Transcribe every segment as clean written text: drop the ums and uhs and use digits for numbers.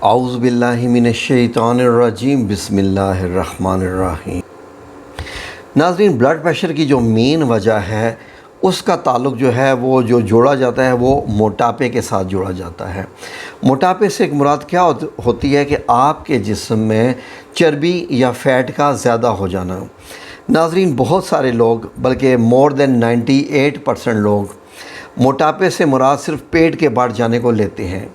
اعوذ باللہ من الشیطان الرجیم، بسم اللہ الرحمن الرحیم۔ ناظرین، بلڈ پریشر کی جو مین وجہ ہے اس کا تعلق جو ہے وہ جوڑا جاتا ہے وہ موٹاپے کے ساتھ جوڑا جاتا ہے۔ موٹاپے سے ایک مراد کیا ہوتی ہے کہ آپ کے جسم میں چربی یا فیٹ کا زیادہ ہو جانا۔ ناظرین، بہت سارے لوگ بلکہ مور دین 98% لوگ موٹاپے سے مراد صرف پیٹ کے بڑھ جانے کو لیتے ہیں۔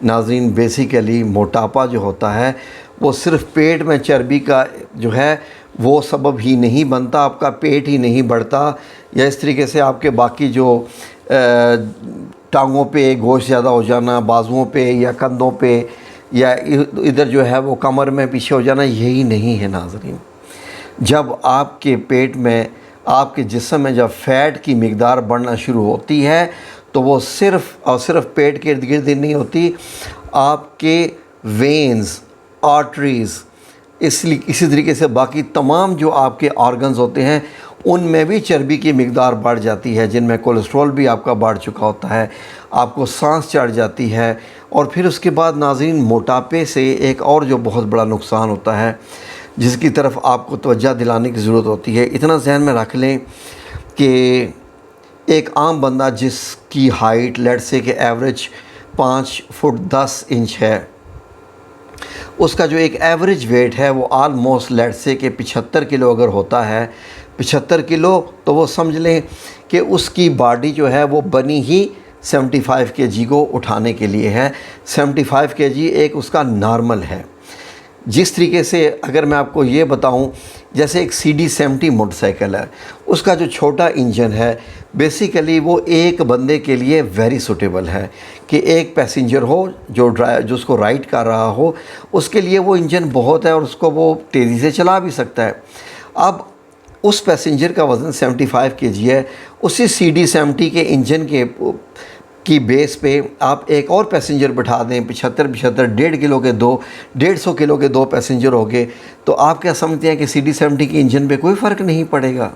ناظرین، بیسیکلی موٹاپا جو ہوتا ہے وہ صرف پیٹ میں چربی کا جو ہے وہ سبب ہی نہیں بنتا، آپ کا پیٹ ہی نہیں بڑھتا، یا اس طریقے سے آپ کے باقی جو ٹانگوں پہ گوشت زیادہ ہو جانا، بازوؤں پہ یا کندھوں پہ یا ادھر جو ہے وہ کمر میں پیچھے ہو جانا، یہی نہیں ہے۔ ناظرین، جب آپ کے پیٹ میں، آپ کے جسم میں جب فیٹ کی مقدار بڑھنا شروع ہوتی ہے تو وہ صرف اور صرف پیٹ کے ارد گرد نہیں ہوتی، آپ کے وینز، آرٹریز، اسی طریقے سے باقی تمام جو آپ کے آرگنز ہوتے ہیں ان میں بھی چربی کی مقدار بڑھ جاتی ہے، جن میں کولیسٹرول بھی آپ کا بڑھ چکا ہوتا ہے، آپ کو سانس چڑھ جاتی ہے۔ اور پھر اس کے بعد ناظرین، موٹاپے سے ایک اور جو بہت بڑا نقصان ہوتا ہے جس کی طرف آپ کو توجہ دلانے کی ضرورت ہوتی ہے، اتنا ذہن میں رکھ لیں کہ ایک عام بندہ جس کی ہائٹ لیٹ سے کہ ایوریج 5 فٹ 10 انچ ہے، اس کا جو ایک ایوریج ویٹ ہے وہ آلموسٹ لیٹ سے کہ 75 کلو اگر ہوتا ہے، 75 کلو، تو وہ سمجھ لیں کہ اس کی باڈی جو ہے وہ بنی ہی 75 کے جی کو اٹھانے کے لیے ہے۔ 75 کے جی ایک اس کا نارمل ہے۔ جس طریقے سے اگر میں آپ کو یہ بتاؤں، جیسے ایک CD70 موٹر سائیکل ہے، اس کا جو چھوٹا انجن ہے بیسیکلی وہ ایک بندے کے لیے ویری سوٹیبل ہے کہ ایک پیسنجر ہو جو اس کو رائڈ کر رہا ہو، اس کے لیے وہ انجن بہت ہے اور اس کو وہ تیزی سے چلا بھی سکتا ہے۔ اب اس پیسنجر کا وزن 75 کے جی ہے، اسی CD70 کے انجن کی بیس پہ آپ ایک اور پیسنجر بٹھا دیں، 75 1.5 کلو کے 150 کلو کے 2 پیسنجر ہو گئے، تو آپ کیا سمجھتے ہیں کہ CD70 کے انجن پہ کوئی فرق نہیں پڑے گا؟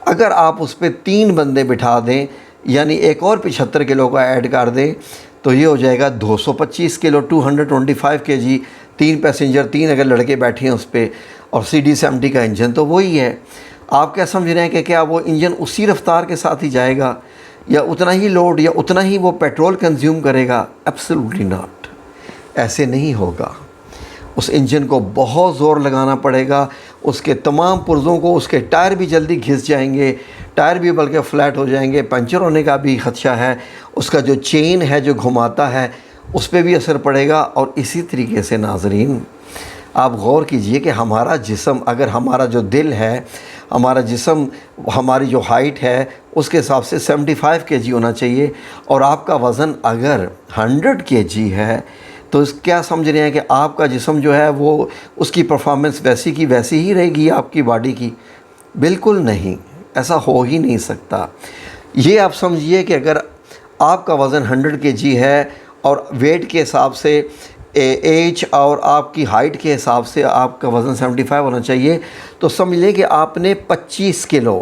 اگر آپ اس پہ 3 بندے بٹھا دیں، یعنی ایک اور 75 کلو کا ایڈ کر دیں، تو یہ ہو جائے گا 225 کلو، 225 کے جی، 3 پیسنجر، 3 اگر لڑکے بیٹھے ہیں اس پہ، اور CD70 کا انجن تو وہی ہے۔ آپ کیا سمجھ رہے ہیں کہ کیا وہ انجن اسی رفتار کے ساتھ ہی جائے گا، یا اتنا ہی لوڈ، یا اتنا ہی وہ پیٹرول کنزیوم کرے گا؟ ایبسلیوٹلی ناٹ، ایسے نہیں ہوگا۔ اس انجن کو بہت زور لگانا پڑے گا، اس کے تمام پرزوں کو، اس کے ٹائر بھی جلدی گھس جائیں گے، ٹائر بھی بلکہ فلیٹ ہو جائیں گے، پنچر ہونے کا بھی خدشہ ہے، اس کا جو چین ہے جو گھماتا ہے اس پہ بھی اثر پڑے گا۔ اور اسی طریقے سے ناظرین، آپ غور کیجئے کہ ہمارا جسم، اگر ہمارا جو دل ہے، ہمارا جسم، ہماری جو ہائٹ ہے اس کے حساب سے 75 کے جی ہونا چاہیے، اور آپ کا وزن اگر 100 کے جی ہے تو کیا سمجھ رہے ہیں کہ آپ کا جسم جو ہے وہ اس کی پرفارمنس ویسی کی ویسی ہی رہے گی آپ کی باڈی کی؟ بالکل نہیں، ایسا ہو ہی نہیں سکتا۔ یہ آپ سمجھیے کہ اگر آپ کا وزن 100 کے جی ہے اور ویٹ کے حساب سے، ایج اور آپ کی ہائٹ کے حساب سے آپ کا وزن 75 ہونا چاہیے، تو سمجھ لیں کہ آپ نے 25 کلو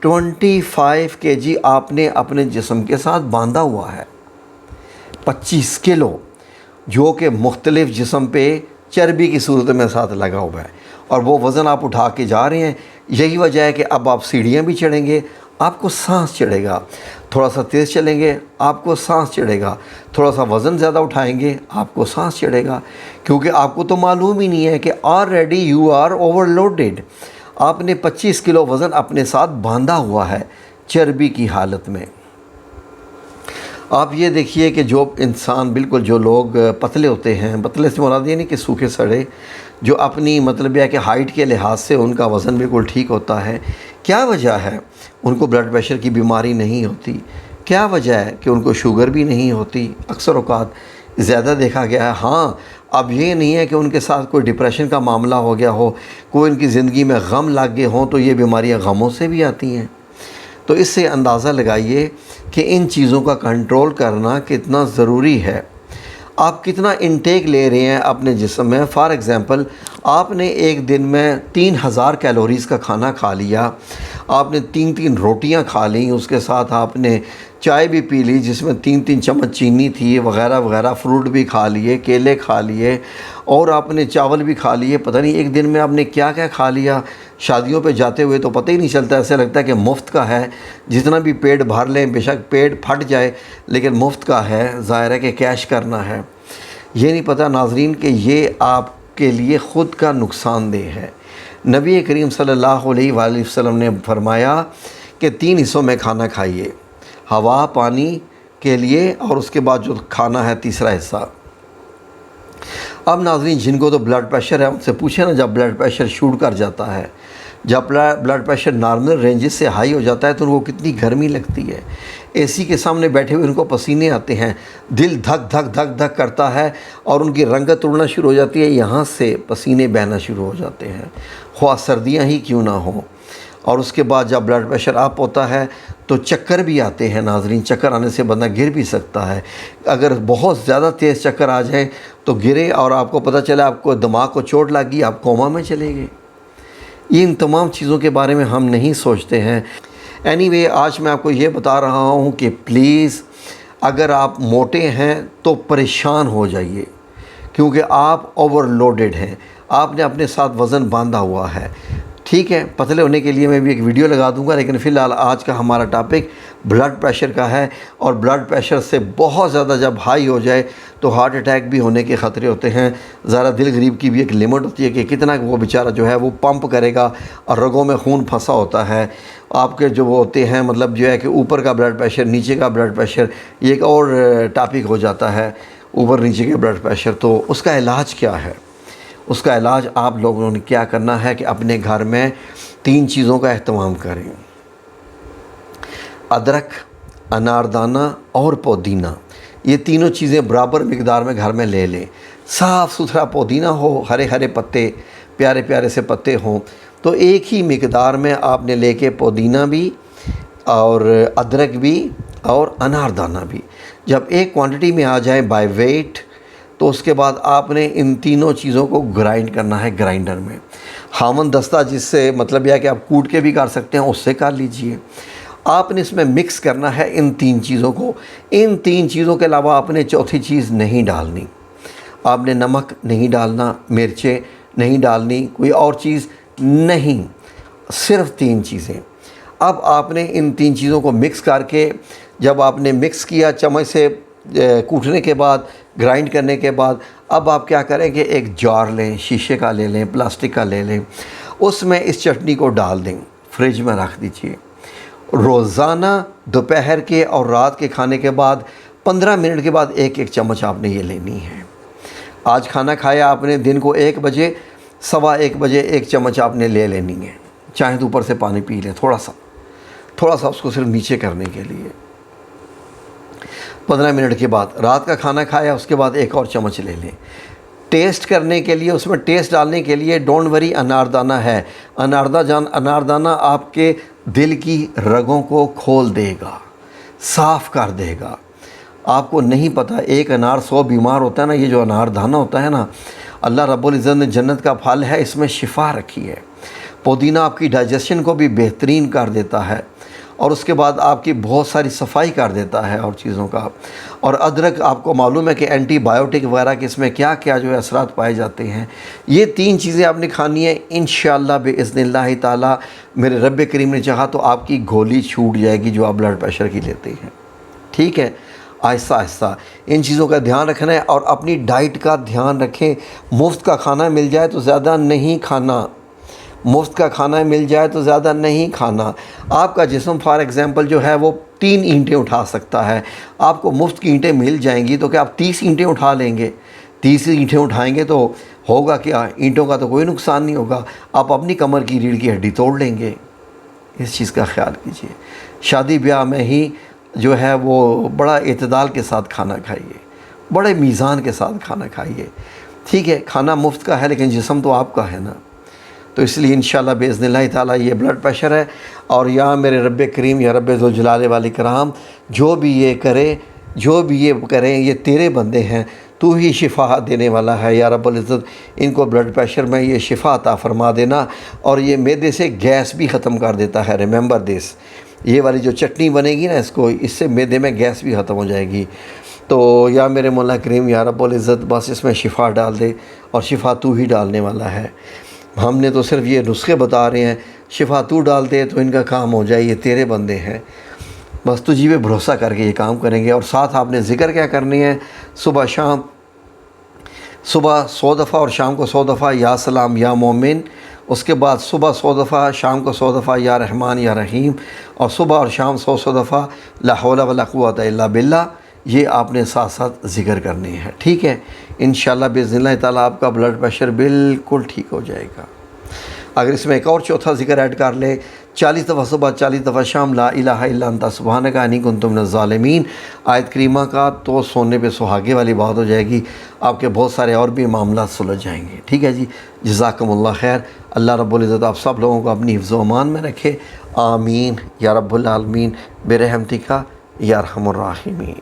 25 کے جی آپ نے اپنے جسم کے ساتھ باندھا ہوا ہے۔ 25 کلو جو کہ مختلف جسم پہ چربی کی صورت میں ساتھ لگا ہوا ہے، اور وہ وزن آپ اٹھا کے جا رہے ہیں۔ یہی وجہ ہے کہ اب آپ سیڑھیاں بھی چڑھیں گے، آپ کو سانس چڑھے گا، تھوڑا سا تیز چلیں گے آپ کو سانس چڑھے گا، تھوڑا سا وزن زیادہ اٹھائیں گے آپ کو سانس چڑھے گا، کیونکہ آپ کو تو معلوم ہی نہیں ہے کہ already you are overloaded. آپ نے 25 کلو وزن اپنے ساتھ باندھا ہوا ہے چربی کی حالت میں۔ آپ یہ دیکھیے کہ جو انسان، بالکل جو لوگ پتلے ہوتے ہیں، پتلے سے مراد یہ نہیں کہ سوکھے سڑے، جو اپنی مطلب یہ کہ ہائٹ کے لحاظ سے ان کا وزن بالکل ٹھیک ہوتا ہے، کیا وجہ ہے ان کو بلڈ پریشر کی بیماری نہیں ہوتی؟ کیا وجہ ہے کہ ان کو شوگر بھی نہیں ہوتی؟ اکثر اوقات زیادہ دیکھا گیا ہے۔ ہاں، اب یہ نہیں ہے کہ ان کے ساتھ کوئی ڈپریشن کا معاملہ ہو گیا ہو، کوئی ان کی زندگی میں غم لگ گئے ہوں، تو یہ بیماریاں غموں سے بھی آتی ہیں۔ تو اس سے اندازہ لگائیے کہ ان چیزوں کا کنٹرول کرنا کتنا ضروری ہے۔ آپ کتنا انٹیک لے رہے ہیں اپنے جسم میں۔ فار ایگزامپل، آپ نے ایک دن میں 3000 کیلوریز کا کھانا کھا لیا، آپ نے 3 روٹیاں کھا لیں، اس کے ساتھ آپ نے چائے بھی پی لی جس میں 3 چمچ چینی تھی وغیرہ وغیرہ، فروٹ بھی کھا لیے، کیلے کھا لیے، اور آپ نے چاول بھی کھا لیے، پتہ نہیں ایک دن میں آپ نے کیا کیا کھا لیا۔ شادیوں پہ جاتے ہوئے تو پتہ ہی نہیں چلتا، ایسے لگتا ہے کہ مفت کا ہے، جتنا بھی پیٹ بھر لیں، بے شک پیٹ پھٹ جائے لیکن مفت کا ہے، ظاہر ہے کہ کیش کرنا ہے۔ یہ نہیں پتہ ناظرین کہ یہ آپ کے لیے خود کا نقصان دہ ہے۔ نبی کریم صلی اللہ علیہ وآلہ وسلم نے فرمایا کہ 3 حصوں میں کھانا کھائیے، ہوا پانی کے لیے، اور اس کے بعد جو کھانا ہے تیسرا حصہ۔ اب ناظرین جن کو تو بلڈ پریشر ہے ان سے پوچھیں نا، جب بلڈ پریشر شوٹ کر جاتا ہے، جب بلڈ پریشر نارمل رینجز سے ہائی ہو جاتا ہے تو ان کو کتنی گرمی لگتی ہے، اے سی کے سامنے بیٹھے ہوئے ان کو پسینے آتے ہیں، دل دھک دھک دھک دھک کرتا ہے، اور ان کی رنگت اڑنا شروع ہو جاتی ہے، یہاں سے پسینے بہنا شروع ہو جاتے ہیں، خواہ سردیاں ہی کیوں نہ ہوں۔ اور اس کے بعد جب بلڈ پریشر اپ ہوتا ہے تو چکر بھی آتے ہیں ناظرین، چکر آنے سے بندہ گر بھی سکتا ہے، اگر بہت زیادہ تیز چکر آ جائے تو گرے اور آپ کو پتہ چلے آپ کو دماغ کو چوٹ لگ گئی، آپ کوما میں چلے گئے۔ یہ ان تمام چیزوں کے بارے میں ہم نہیں سوچتے ہیں۔ اینی وے آج میں آپ کو یہ بتا رہا ہوں کہ پلیز اگر آپ موٹے ہیں تو پریشان ہو جائیے، کیونکہ آپ اوور لوڈڈ ہیں، آپ نے اپنے ساتھ وزن باندھا ہوا ہے۔ ٹھیک ہے، پتلے ہونے کے لیے میں بھی ایک ویڈیو لگا دوں گا، لیکن فی الحال آج کا ہمارا ٹاپک بلڈ پریشر کا ہے، اور بلڈ پریشر سے بہت زیادہ جب ہائی ہو جائے تو ہارٹ اٹیک بھی ہونے کے خطرے ہوتے ہیں۔ ذرا دل غریب کی بھی ایک لمٹ ہوتی ہے کہ کتنا وہ بیچارہ جو ہے وہ پمپ کرے گا، اور رگوں میں خون پھنسا ہوتا ہے۔ آپ کے جو وہ ہوتے ہیں مطلب جو ہے کہ اوپر کا بلڈ پریشر، نیچے کا بلڈ پریشر، یہ ایک اور ٹاپک ہو جاتا ہے، اوپر نیچے کے بلڈ پریشر۔ تو اس کا علاج کیا ہے؟ اس کا علاج آپ لوگوں نے کیا کرنا ہے کہ اپنے گھر میں 3 چیزوں کا اہتمام کریں: ادرک، اناردانہ اور پودینہ۔ یہ تینوں چیزیں برابر مقدار میں گھر میں لے لیں۔ صاف ستھرا پودینہ ہو، ہرے ہرے پتے، پیارے پیارے سے پتے ہوں، تو ایک ہی مقدار میں آپ نے لے کے پودینہ بھی اور ادرک بھی اور اناردانہ بھی، جب ایک کوانٹٹی میں آ جائیں بائی ویٹ، تو اس کے بعد آپ نے ان تینوں چیزوں کو گرائنڈ کرنا ہے گرائنڈر میں۔ ہامن دستہ جس سے مطلب یہ ہے کہ آپ کوٹ کے بھی کر سکتے ہیں، اس سے کر لیجئے۔ آپ نے اس میں مکس کرنا ہے ان 3 چیزوں کو۔ ان 3 چیزوں کے علاوہ آپ نے چوتھی چیز نہیں ڈالنی۔ آپ نے نمک نہیں ڈالنا، مرچیں نہیں ڈالنی، کوئی اور چیز نہیں، صرف 3 چیزیں۔ اب آپ نے ان 3 چیزوں کو مکس کر کے، جب آپ نے مکس کیا چمچ سے کوٹنے کے بعد، گرائنڈ کرنے کے بعد، اب آپ کیا کریں کہ ایک جار لیں، شیشے کا لے لیں، پلاسٹک کا لے لیں، اس میں اس چٹنی کو ڈال دیں، فریج میں رکھ دیجئے۔ روزانہ دوپہر کے اور رات کے کھانے کے بعد 15 منٹ کے بعد ایک ایک چمچ آپ نے یہ لینی ہے۔ آج کھانا کھایا آپ نے دن کو 1 بجے، 1:15 بجے ایک چمچ آپ نے لے لینی ہے، چاہیں تو اوپر سے پانی پی لیں تھوڑا سا اس کو صرف نیچے کرنے کے لیے۔ 15 منٹ کے بعد رات کا کھانا کھایا، اس کے بعد ایک اور چمچ لے لیں۔ ٹیسٹ کرنے کے لیے، اس میں ٹیسٹ ڈالنے کے لیے ڈونٹ وری اناردانہ ہے۔ اناردانہ آپ کے دل کی رگوں کو کھول دے گا، صاف کر دے گا۔ آپ کو نہیں پتہ ایک انار 100 بیمار ہوتا ہے نا، یہ جو اناردانہ ہوتا ہے نا، اللہ رب العزت نے جنت کا پھل ہے، اس میں شفا رکھی ہے۔ پودینہ آپ کی ڈائجیشن کو بھی بہترین کر دیتا ہے، اور اس کے بعد آپ کی بہت ساری صفائی کر دیتا ہے اور چیزوں کا۔ اور ادرک آپ کو معلوم ہے کہ اینٹی بائیوٹک وغیرہ کے اس میں کیا کیا جو ہے اثرات پائے جاتے ہیں۔ یہ 3 چیزیں آپ نے کھانی ہیں، انشاءاللہ باذن اللہ تعالی، میرے رب کریم نے چاہا تو آپ کی گولی چھوٹ جائے گی جو آپ بلڈ پریشر کی لیتے ہیں۔ ٹھیک ہے، آہستہ آہستہ ان چیزوں کا دھیان رکھنا ہے، اور اپنی ڈائٹ کا دھیان رکھیں۔ مفت کا کھانا مل جائے تو زیادہ نہیں کھانا، مفت کا کھانا مل جائے تو زیادہ نہیں کھانا۔ آپ کا جسم فار ایگزامپل جو ہے وہ 3 اینٹیں اٹھا سکتا ہے، آپ کو مفت کی اینٹیں مل جائیں گی تو کیا آپ 30 اینٹیں اٹھا لیں گے؟ 30 اینٹیں اٹھائیں گے تو ہوگا کیا؟ اینٹوں کا تو کوئی نقصان نہیں ہوگا، آپ اپنی کمر کی ریڑھ کی ہڈی توڑ لیں گے۔ اس چیز کا خیال کیجیے۔ شادی بیاہ میں ہی جو ہے وہ بڑا اعتدال کے ساتھ کھانا کھائیے، بڑے میزان کے ساتھ کھانا کھائیے۔ ٹھیک ہے، کھانا مفت کا ہے لیکن جسم تو آپ کا ہے نا، تو اس لیے انشاءاللہ باذن اللہ تعالیٰ یہ بلڈ پریشر ہے، اور یا میرے رب کریم یا رب ذوالجلال والاکرام جو بھی یہ کریں یہ تیرے بندے ہیں، تو ہی شفا دینے والا ہے یا رب العزت، ان کو بلڈ پریشر میں یہ شفا عطا فرما دینا، اور یہ معدے سے گیس بھی ختم کر دیتا ہے، ریممبر دس، یہ والی جو چٹنی بنے گی نا اس سے معدے میں گیس بھی ختم ہو جائے گی۔ تو یا میرے مولا کریم یا رب العزت بس اس میں شفا ڈال دے، اور شفا تو ہی ڈالنے والا ہے، ہم نے تو صرف یہ نسخے بتا رہے ہیں، شفا تو ڈال دے تو ان کا کام ہو جائے، یہ تیرے بندے ہیں، بس تجھی پہ بھروسہ کر کے یہ کام کریں گے۔ اور ساتھ آپ نے ذکر کیا کرنی ہے، صبح شام، صبح 100 دفعہ اور شام کو 100 دفعہ یا سلام یا مومن، اس کے بعد صبح 100 دفعہ، شام کو 100 دفعہ یا رحمان یا رحیم، اور صبح اور شام 100 دفعہ لا حول ولا قوت الا باللہ، یہ آپ نے ساتھ ساتھ ذکر کرنی ہے، ٹھیک ہے؟ انشاءاللہ باذن اللہ تعالیٰ آپ کا بلڈ پریشر بالکل ٹھیک ہو جائے گا۔ اگر اس میں ایک اور چوتھا ذکر ایڈ کر لے، 40 دفعہ صبح 40 دفعہ شام لا الہ الا انت سبحانک انی کنت من الظالمین آیت کریمہ کا، تو سونے پہ سہاگے والی بات ہو جائے گی، آپ کے بہت سارے اور بھی معاملات سلجھ جائیں گے، ٹھیک ہے جی؟ جزاکم اللہ خیر، اللہ رب العزت آپ سب لوگوں کو اپنی حفظ و امان میں رکھے، آمین یا رب العالمین برحمتک یا ارحم الراحمین۔